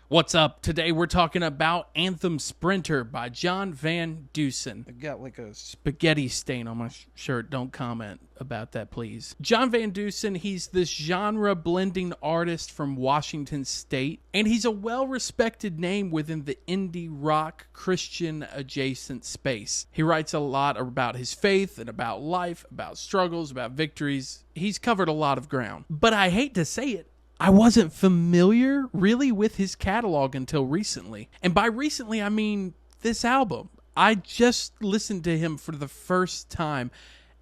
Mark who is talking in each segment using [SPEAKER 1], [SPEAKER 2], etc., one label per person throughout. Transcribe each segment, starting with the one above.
[SPEAKER 1] What's up? Today we're talking about Anthem Sprinter by John Van Deusen. I got like a spaghetti stain on my shirt. Don't comment about that, please. John Van Deusen, he's this genre-blending artist from Washington State, and he's a well-respected name within the indie rock Christian adjacent space. He writes a lot about his faith and about life, about struggles, about victories. He's covered a lot of ground. But I hate to say it, I wasn't familiar really with his catalog until recently. And by recently, I mean this album. I just listened to him for the first time,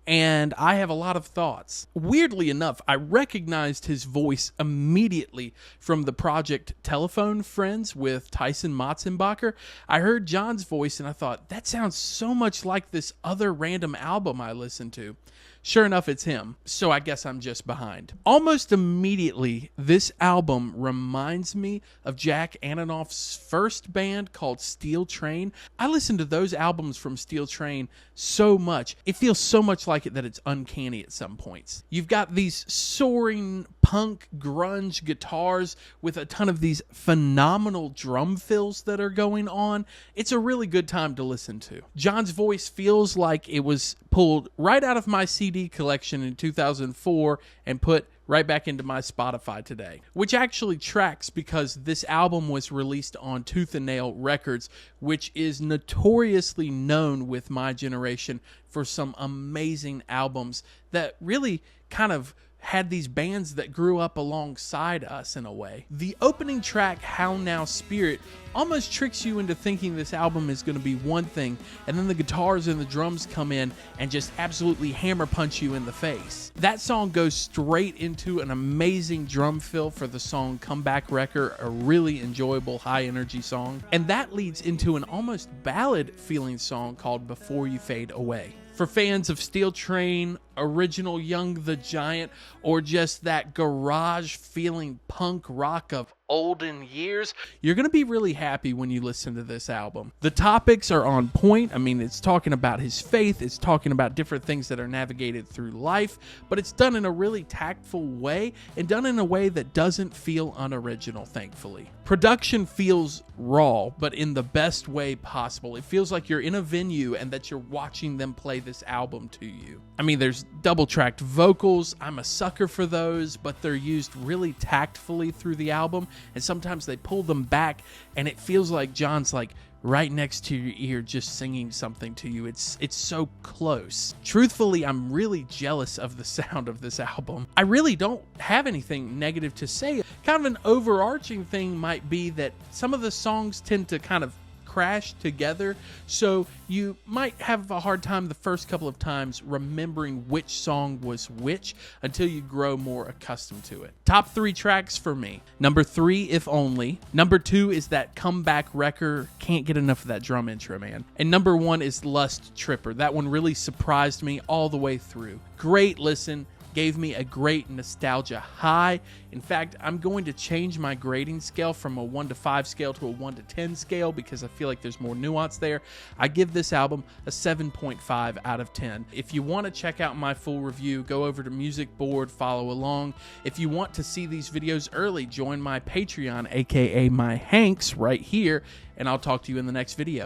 [SPEAKER 1] and I have a lot of thoughts. Weirdly enough, I recognized his voice immediately from the project Telephone Friends with Tyson Motzenbacher. I heard John's voice, and I thought, that sounds so much like this other random album I listened to. Sure enough, it's him, so I guess I'm just behind. Almost immediately, this album reminds me of Jack Antonoff's first band called Steel Train. I listened to those albums from Steel Train so much. It feels so much like it that it's uncanny at some points. You've got these soaring punk grunge guitars with a ton of these phenomenal drum fills that are going on. It's a really good time to listen to. John's voice feels like it was pulled right out of my CD collection in 2004 and put right back into my Spotify today, which actually tracks because this album was released on Tooth and Nail Records, which is notoriously known with my generation for some amazing albums that really kind of had these bands that grew up alongside us in a way. The opening track, How Now Spirit, almost tricks you into thinking this album is going to be one thing, and then the guitars and the drums come in and just absolutely hammer punch you in the face. That song goes straight into an amazing drum fill for the song Comeback Wrecker, a really enjoyable high energy song, and that leads into an almost ballad feeling song called Before You Fade Away. For fans of Steel Train, original Young the Giant, or just that garage-feeling punk rock of olden years, you're going to be really happy when you listen to this album. The topics are on point. I mean, it's talking about his faith, it's talking about different things that are navigated through life, but it's done in a really tactful way and done in a way that doesn't feel unoriginal, thankfully. Production feels raw, but in the best way possible. It feels like you're in a venue and that you're watching them play this album to you. I mean, there's double-tracked vocals. I'm a sucker for those, but they're used really tactfully through the album, and sometimes they pull them back, and it feels like John's like right next to your ear just singing something to you. It's so close. Truthfully, I'm really jealous of the sound of this album. I really don't have anything negative to say. Kind of an overarching thing might be that some of the songs tend to kind of crash together, so you might have a hard time the first couple of times remembering which song was which until you grow more accustomed to it. Top 3 tracks for me. Number 3, If Only. Number 2 is that Comeback Wrecker. Can't get enough of that drum intro, man. And number 1 is Lust Tripper. That one really surprised me all the way through. Great listen. Gave me a great nostalgia high. In fact, I'm going to change my grading scale from a 1 to 5 scale to a 1 to 10 scale because I feel like there's more nuance there. I give this album a 7.5 out of 10. If you want to check out my full review, go over to Music Board, follow along. If you want to see these videos early, join my Patreon, aka my Hanks, right here, and I'll talk to you in the next video.